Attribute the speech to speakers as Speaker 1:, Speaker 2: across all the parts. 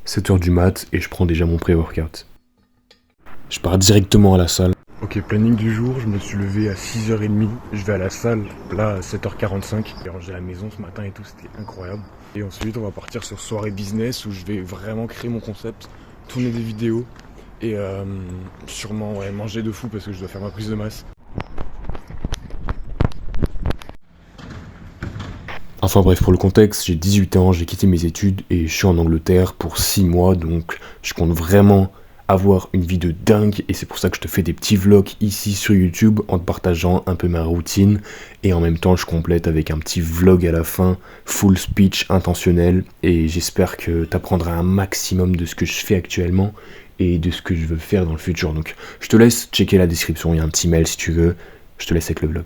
Speaker 1: 7h du mat et je prends déjà mon pré-workout. Je pars directement à la salle.
Speaker 2: Ok, planning du jour, je me suis levé à 6h30, je vais à la salle, là à 7h45. J'ai rangé la maison ce matin et tout, c'était incroyable. Et ensuite on va partir sur soirée business où je vais vraiment créer mon concept, tourner des vidéos et sûrement manger de fou parce que je dois faire ma prise de masse.
Speaker 1: Enfin bref, pour le contexte, j'ai 18 ans, j'ai quitté mes études et je suis en Angleterre pour 6 mois, donc je compte vraiment avoir une vie de dingue et c'est pour ça que je te fais des petits vlogs ici sur YouTube en te partageant un peu ma routine et en même temps je complète avec un petit vlog à la fin, full speech intentionnel et j'espère que tu apprendras un maximum de ce que je fais actuellement et de ce que je veux faire dans le futur. Donc je te laisse checker la description, il y a un petit mail si tu veux, je te laisse avec le vlog.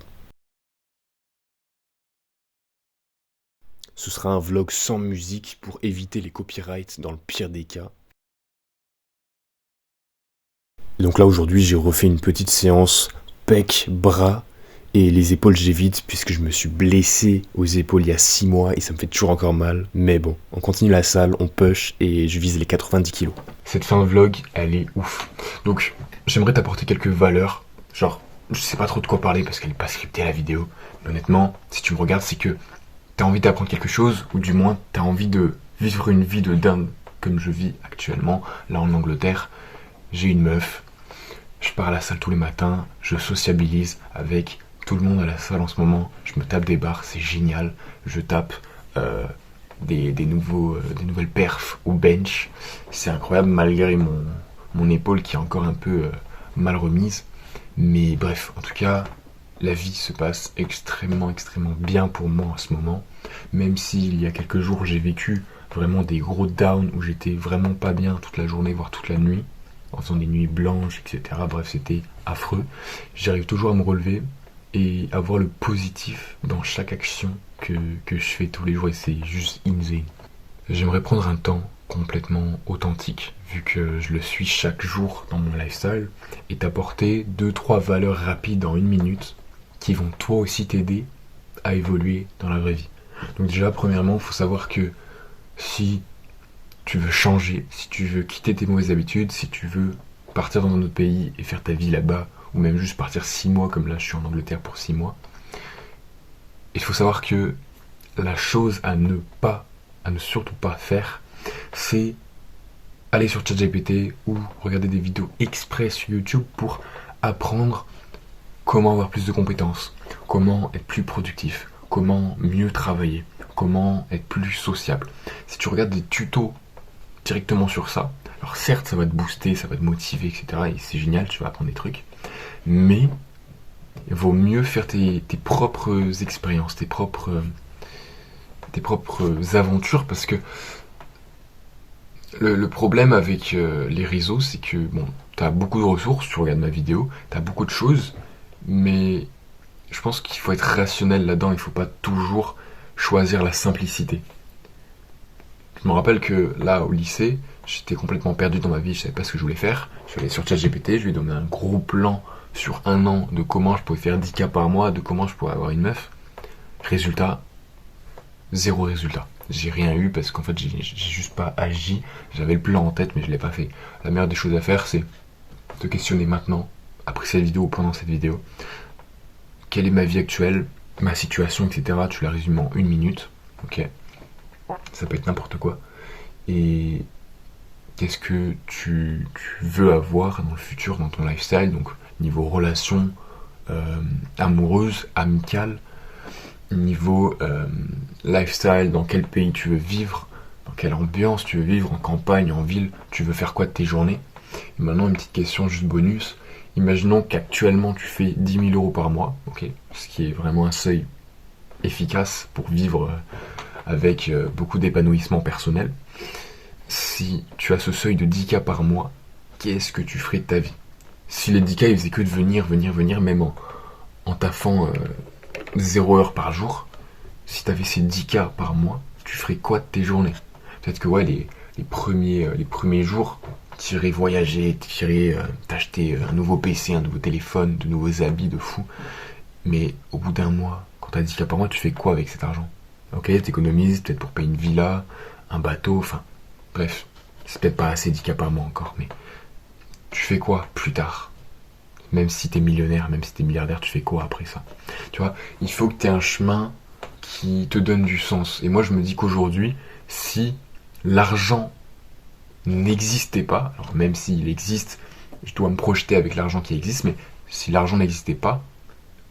Speaker 1: Ce sera un vlog sans musique pour éviter les copyrights dans le pire des cas. Et donc là aujourd'hui j'ai refait une petite séance pec, bras et les épaules j'évite puisque je me suis blessé aux épaules il y a 6 mois et ça me fait toujours encore mal. Mais bon, on continue la salle, on push et je vise les 90 kilos. Cette fin de vlog, elle est ouf. Donc j'aimerais t'apporter quelques valeurs. Genre, je sais pas trop de quoi parler parce qu'elle est pas scriptée la vidéo. Mais honnêtement, si tu me regardes, c'est que t'as envie d'apprendre quelque chose ou du moins t'as envie de vivre une vie de dingue comme je vis actuellement là en Angleterre. J'ai une meuf, je pars à la salle tous les matins, je sociabilise avec tout le monde à la salle en ce moment, je me tape des barres, c'est génial, je tape des nouvelles perfs au bench, c'est incroyable malgré mon épaule qui est encore un peu mal remise, mais bref, en tout cas, la vie se passe extrêmement bien pour moi en ce moment, même s'il y a quelques jours j'ai vécu vraiment des gros downs où j'étais vraiment pas bien toute la journée, voire toute la nuit, en faisant des nuits blanches, etc. Bref, c'était affreux. J'arrive toujours à me relever et à voir le positif dans chaque action que je fais tous les jours et c'est juste insane. J'aimerais prendre un temps complètement authentique, vu que je le suis chaque jour dans mon lifestyle, et t'apporter 2-3 valeurs rapides en 1 minute qui vont toi aussi t'aider à évoluer dans la vraie vie. Donc déjà, premièrement, il faut savoir que si tu veux changer, si tu veux quitter tes mauvaises habitudes, si tu veux partir dans un autre pays et faire ta vie là-bas, ou même juste partir 6 mois, comme là je suis en Angleterre pour 6 mois, il faut savoir que la chose à ne surtout pas faire, c'est aller sur ChatGPT ou regarder des vidéos exprès sur YouTube pour apprendre comment avoir plus de compétences, comment être plus productif, comment mieux travailler, comment être plus sociable. Si tu regardes des tutos directement sur ça, alors certes ça va te booster, ça va te motiver, etc. Et c'est génial, tu vas apprendre des trucs, mais il vaut mieux faire tes propres expériences, tes propres aventures, parce que le problème avec les réseaux, c'est que bon, t'as beaucoup de ressources, tu regardes ma vidéo, t'as beaucoup de choses, mais je pense qu'il faut être rationnel là-dedans, il faut pas toujours choisir la simplicité. Je me rappelle que là, au lycée, j'étais complètement perdu dans ma vie, je savais pas ce que je voulais faire. Je suis allé sur ChatGPT, je lui ai donné un gros plan sur 1 an de comment je pouvais faire 10K par mois, de comment je pourrais avoir une meuf. Résultat, 0 résultat. J'ai rien eu parce qu'en fait, j'ai juste pas agi. J'avais le plan en tête, mais je l'ai pas fait. La meilleure des choses à faire, c'est te questionner maintenant, après cette vidéo ou pendant cette vidéo. Quelle est ma vie actuelle, ma situation, etc. Tu la résumes en 1 minute, ok. Ça peut être n'importe quoi. Et qu'est-ce que tu veux avoir dans le futur, dans ton lifestyle, donc niveau relation amoureuse, amicale, niveau lifestyle, dans quel pays tu veux vivre, dans quelle ambiance tu veux vivre, en campagne, en ville, tu veux faire quoi de tes journées. Et maintenant, une petite question juste bonus. Imaginons qu'actuellement tu fais 10 000 euros par mois, ok, ce qui est vraiment un seuil efficace pour vivre avec beaucoup d'épanouissement personnel. Si tu as ce seuil de 10K par mois, qu'est-ce que tu ferais de ta vie? Si les 10K ils faisaient que de venir, même en taffant 0 heure par jour, si tu avais ces 10K par mois, tu ferais quoi de tes journées? Peut-être que ouais, les premiers jours, tu irais voyager, tu irais t'acheter un nouveau PC, un nouveau téléphone, de nouveaux habits de fou. Mais au bout d'1 mois, quand tu as 10K par mois, tu fais quoi avec cet argent? Ok, t'économises peut-être pour payer une villa, un bateau, enfin bref. c'est peut-être pas assez handicapant à moi encore, mais tu fais quoi plus tard? Même si t'es millionnaire, même si t'es milliardaire, tu fais quoi après ça? Tu vois, il faut que t'aies un chemin qui te donne du sens. Et moi, je me dis qu'aujourd'hui, si l'argent n'existait pas, alors même s'il existe, je dois me projeter avec l'argent qui existe, mais si l'argent n'existait pas,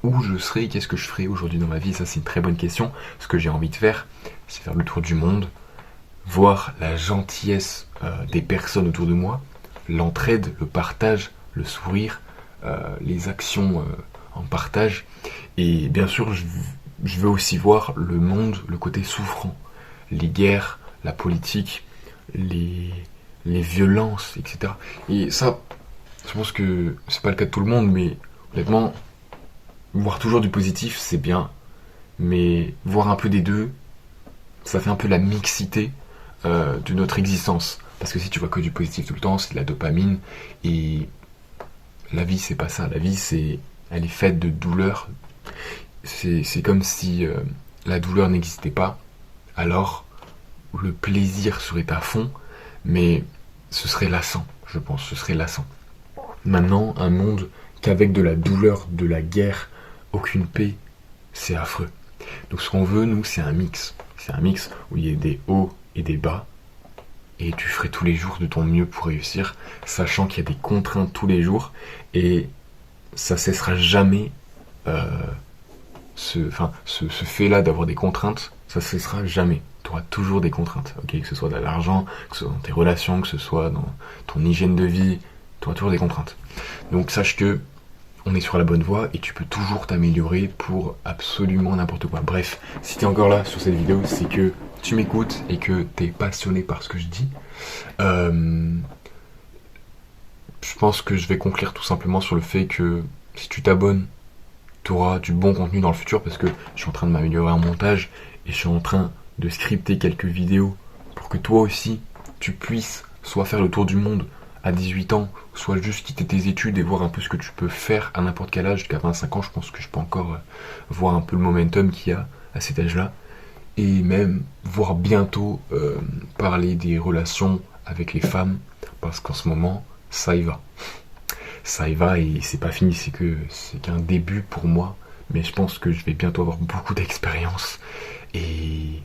Speaker 1: où je serais, qu'est-ce que je ferais aujourd'hui dans ma vie? Ça, c'est une très bonne question. Ce que j'ai envie de faire, c'est faire le tour du monde, voir la gentillesse des personnes autour de moi, l'entraide, le partage, le sourire, les actions en partage. Et bien sûr, je veux aussi voir le monde, le côté souffrant, les guerres, la politique, les violences, etc. Et ça, je pense que c'est pas le cas de tout le monde, mais honnêtement, voir toujours du positif, c'est bien, mais voir un peu des deux, ça fait un peu la mixité de notre existence. Parce que si tu vois que du positif tout le temps, c'est de la dopamine, et la vie, c'est pas ça. La vie, elle est faite de douleur. C'est comme si la douleur n'existait pas, alors le plaisir serait à fond, mais ce serait lassant, je pense, ce serait lassant. Maintenant, un monde qu'avec de la douleur, de la guerre, aucune paix, c'est affreux. Donc ce qu'on veut, nous, c'est un mix. C'est un mix où il y a des hauts et des bas, et tu ferais tous les jours de ton mieux pour réussir, sachant qu'il y a des contraintes tous les jours, et ça cessera jamais, ce fait-là d'avoir des contraintes, ça cessera jamais. Tu auras toujours des contraintes, ok, que ce soit dans l'argent, que ce soit dans tes relations, que ce soit dans ton hygiène de vie, tu auras toujours des contraintes. Donc sache que on est sur la bonne voie et tu peux toujours t'améliorer pour absolument n'importe quoi. Bref, si tu es encore là sur cette vidéo, c'est que tu m'écoutes et que tu es passionné par ce que je dis. Je pense que je vais conclure tout simplement sur le fait que si tu t'abonnes, tu auras du bon contenu dans le futur, parce que je suis en train de m'améliorer en montage et je suis en train de scripter quelques vidéos pour que toi aussi tu puisses soit faire le tour du monde à 18 ans, soit juste quitter tes études et voir un peu ce que tu peux faire à n'importe quel âge. Jusqu'à 25 ans, je pense que je peux encore voir un peu le momentum qu'il y a à cet âge-là, et même voir bientôt parler des relations avec les femmes, parce qu'en ce moment, ça y va. Ça y va et c'est pas fini, c'est qu'un début pour moi, mais je pense que je vais bientôt avoir beaucoup d'expérience et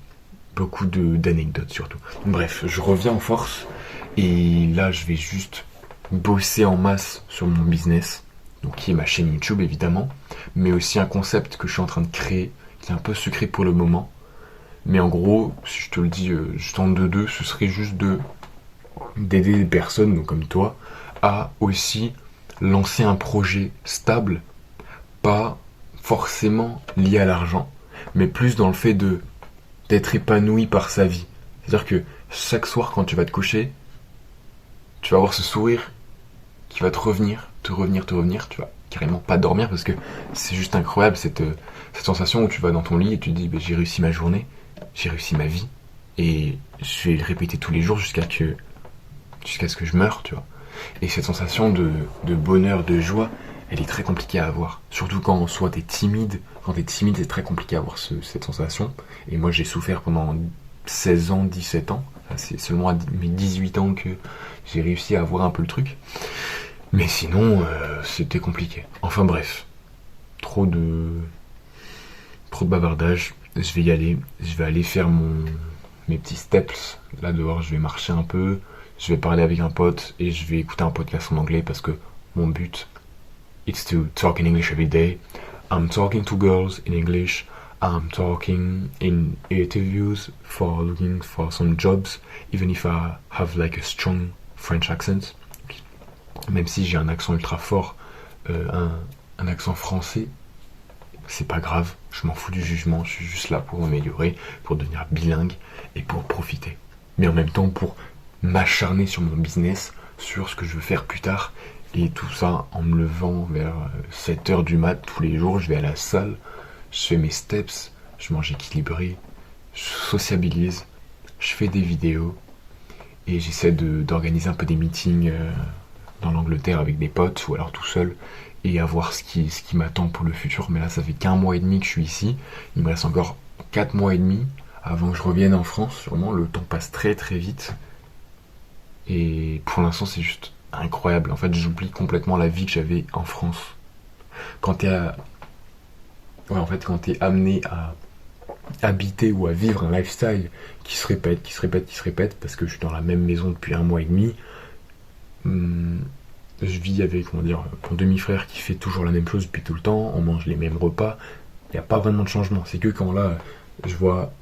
Speaker 1: beaucoup d'anecdotes surtout. Bref, je reviens en force. Et là, je vais juste bosser en masse sur mon business, donc qui est ma chaîne YouTube évidemment, mais aussi un concept que je suis en train de créer, qui est un peu secret pour le moment. Mais en gros, si je te le dis juste en deux, ce serait juste d'aider des personnes, donc comme toi, à aussi lancer un projet stable, pas forcément lié à l'argent, mais plus dans le fait d'être épanoui par sa vie. C'est-à-dire que chaque soir quand tu vas te coucher, tu vas avoir ce sourire qui va te revenir, tu vas carrément pas dormir, parce que c'est juste incroyable cette sensation où tu vas dans ton lit et tu te dis j'ai réussi ma journée, j'ai réussi ma vie, et je vais le répéter tous les jours jusqu'à ce que je meure, tu vois. Et cette sensation de bonheur, de joie, elle est très compliquée à avoir. Surtout quand soit t'es timide. Quand t'es timide, c'est très compliqué à avoir cette sensation. Et moi j'ai souffert pendant 16 ans, 17 ans. C'est seulement à mes 18 ans que j'ai réussi à avoir un peu le truc. Mais sinon, c'était compliqué. Enfin bref, trop de bavardage. Je vais y aller. Je vais aller faire mes petits steps. Là dehors, je vais marcher un peu. Je vais parler avec un pote et je vais écouter un podcast en anglais, parce que mon but, it's to talk in English every day. I'm talking to girls in English. I'm talking in interviews for looking for some jobs, even if I have like a strong French accent. Même si j'ai un accent ultra fort, un accent français, c'est pas grave, je m'en fous du jugement, je suis juste là pour m'améliorer, pour devenir bilingue et pour profiter. Mais en même temps pour m'acharner sur mon business, sur ce que je veux faire plus tard, et tout ça en me levant vers 7h du mat tous les jours. Je vais à la salle, je fais mes steps, je mange équilibré, je sociabilise, je fais des vidéos, et j'essaie d'organiser un peu des meetings dans l'Angleterre avec des potes, ou alors tout seul, et à voir ce qui m'attend pour le futur. Mais là, ça fait qu'1 mois et demi que je suis ici, il me reste encore 4 mois et demi avant que je revienne en France. Sûrement, le temps passe très très vite. Et pour l'instant, c'est juste incroyable. En fait, j'oublie complètement la vie que j'avais en France. Quand t'es ouais, en fait, quand t'es amené à habiter ou à vivre un lifestyle qui se répète, qui se répète, qui se répète, parce que je suis dans la même maison depuis 1 mois et demi, je vis avec, on va dire, mon demi-frère qui fait toujours la même chose depuis tout le temps, on mange les mêmes repas, il n'y a pas vraiment de changement. C'est que quand là, je vois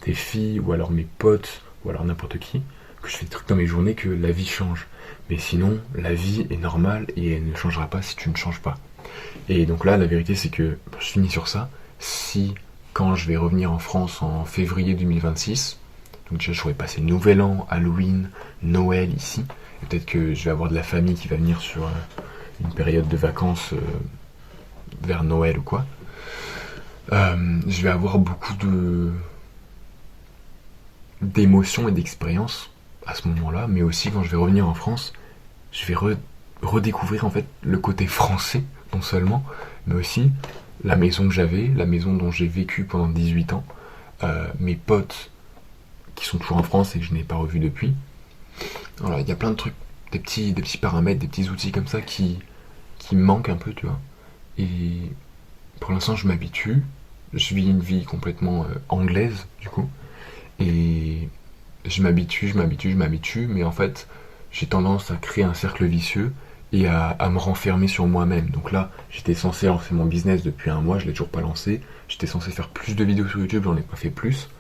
Speaker 1: des filles, ou alors mes potes, ou alors n'importe qui, que je fais des trucs dans mes journées, que la vie change. Mais sinon, la vie est normale et elle ne changera pas si tu ne changes pas. Et donc là, la vérité, c'est que je finis sur ça. Si, quand je vais revenir en France en février 2026, donc déjà, j'aurai passé le Nouvel An, Halloween, Noël ici. Et peut-être que je vais avoir de la famille qui va venir sur une période de vacances vers Noël ou quoi. Je vais avoir beaucoup d'émotions et d'expériences à ce moment-là, mais aussi quand je vais revenir en France, je vais redécouvrir en fait le côté français, non seulement, mais aussi la maison que j'avais, la maison dont j'ai vécu pendant 18 ans, mes potes qui sont toujours en France et que je n'ai pas revus depuis. Voilà, il y a plein de trucs, des petits paramètres, des petits outils comme ça qui me manquent un peu, tu vois. Et pour l'instant, je m'habitue. Je vis une vie complètement anglaise, du coup. Et je m'habitue, mais en fait, j'ai tendance à créer un cercle vicieux et à me renfermer sur moi-même. Donc là, j'étais censé lancer mon business depuis 1 mois, je l'ai toujours pas lancé. J'étais censé faire plus de vidéos sur YouTube, j'en ai pas fait plus.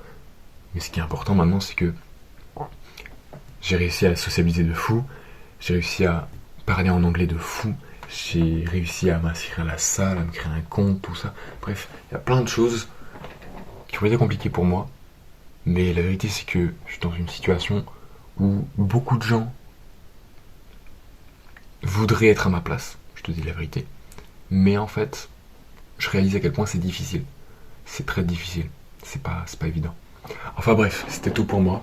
Speaker 1: Mais ce qui est important maintenant, c'est que j'ai réussi à sociabiliser de fou, j'ai réussi à parler en anglais de fou, j'ai réussi à m'inscrire à la salle, à me créer un compte, tout ça. Bref, il y a plein de choses qui ont été compliquées pour moi. Mais la vérité, c'est que je suis dans une situation où beaucoup de gens voudraient être à ma place, je te dis la vérité. Mais en fait, je réalise à quel point c'est difficile. C'est très difficile. C'est pas évident. Enfin bref, c'était tout pour moi.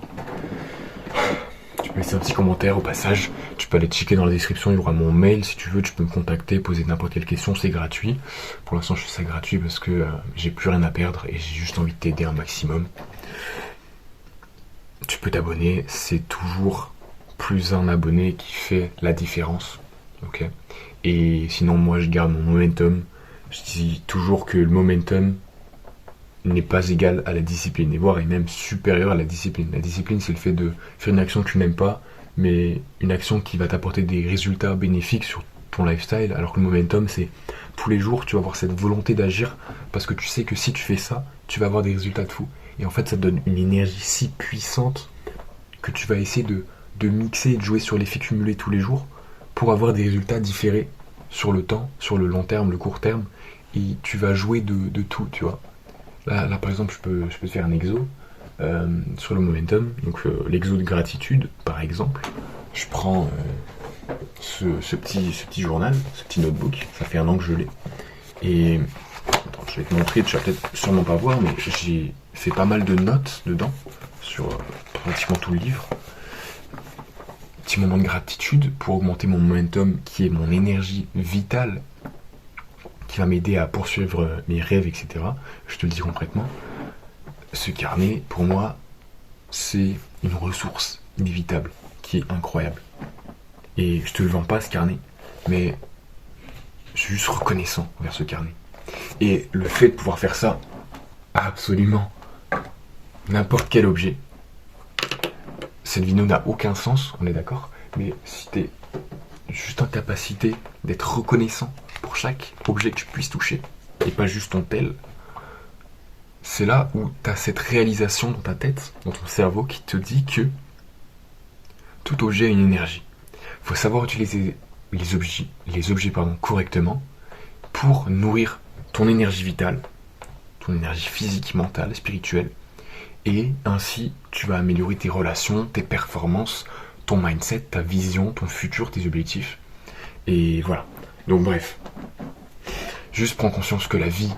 Speaker 1: Tu peux laisser un petit commentaire au passage. Tu peux aller checker dans la description, il y aura mon mail. Si tu veux, tu peux me contacter, poser n'importe quelle question, c'est gratuit. Pour l'instant, je fais ça gratuit parce que j'ai plus rien à perdre et j'ai juste envie de t'aider un maximum. Tu peux t'abonner, c'est toujours plus un abonné qui fait la différence. Ok. Et sinon, moi, je garde mon momentum. Je dis toujours que le momentum n'est pas égal à la discipline, et voire est même supérieur à la discipline. La discipline, c'est le fait de faire une action que tu n'aimes pas, mais une action qui va t'apporter des résultats bénéfiques sur ton lifestyle, alors que le momentum, c'est tous les jours, tu vas avoir cette volonté d'agir, parce que tu sais que si tu fais ça, tu vas avoir des résultats de fou. Et en fait, ça te donne une énergie si puissante que tu vas essayer de mixer et de jouer sur l'effet cumulé tous les jours pour avoir des résultats différés sur le temps, sur le long terme, le court terme, et tu vas jouer de tout, tu vois. Là, par exemple, je peux te faire un exo sur le momentum. Donc l'exo de gratitude, par exemple. Je prends ce petit journal, ce petit notebook. Ça fait 1 an que je l'ai. Et attends, je vais te montrer. Tu vas peut-être sûrement pas voir, mais j'ai fait pas mal de notes dedans sur pratiquement tout le livre. Petit moment de gratitude pour augmenter mon momentum, qui est mon énergie vitale, qui va m'aider à poursuivre mes rêves, etc. Je te le dis concrètement. Ce carnet, pour moi, c'est une ressource inévitable, qui est incroyable. Et je te le vends pas, ce carnet, mais je suis juste reconnaissant envers ce carnet. Et le fait de pouvoir faire ça, absolument n'importe quel objet, cette vidéo n'a aucun sens, on est d'accord, mais si t'es juste en capacité d'être reconnaissant pour chaque objet que tu puisses toucher, et pas juste ton tel, c'est là où tu as cette réalisation dans ta tête, dans ton cerveau, qui te dit que tout objet a une énergie. Il faut savoir utiliser les objets correctement pour nourrir ton énergie vitale, ton énergie physique, mentale, spirituelle, et ainsi tu vas améliorer tes relations, tes performances, ton mindset, ta vision, ton futur, tes objectifs. Et voilà. Donc bref, juste prends conscience que la vie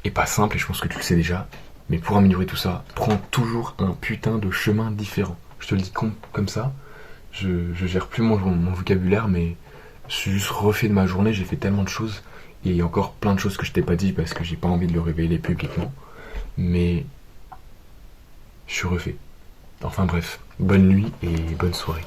Speaker 1: est pas simple, et je pense que tu le sais déjà, mais pour améliorer tout ça, prends toujours un putain de chemin différent. Je te le dis comme ça, je gère plus mon vocabulaire, mais je suis juste refait de ma journée, j'ai fait tellement de choses, et il y a encore plein de choses que je t'ai pas dit parce que j'ai pas envie de le révéler publiquement, mais je suis refait. Enfin bref, bonne nuit et bonne soirée.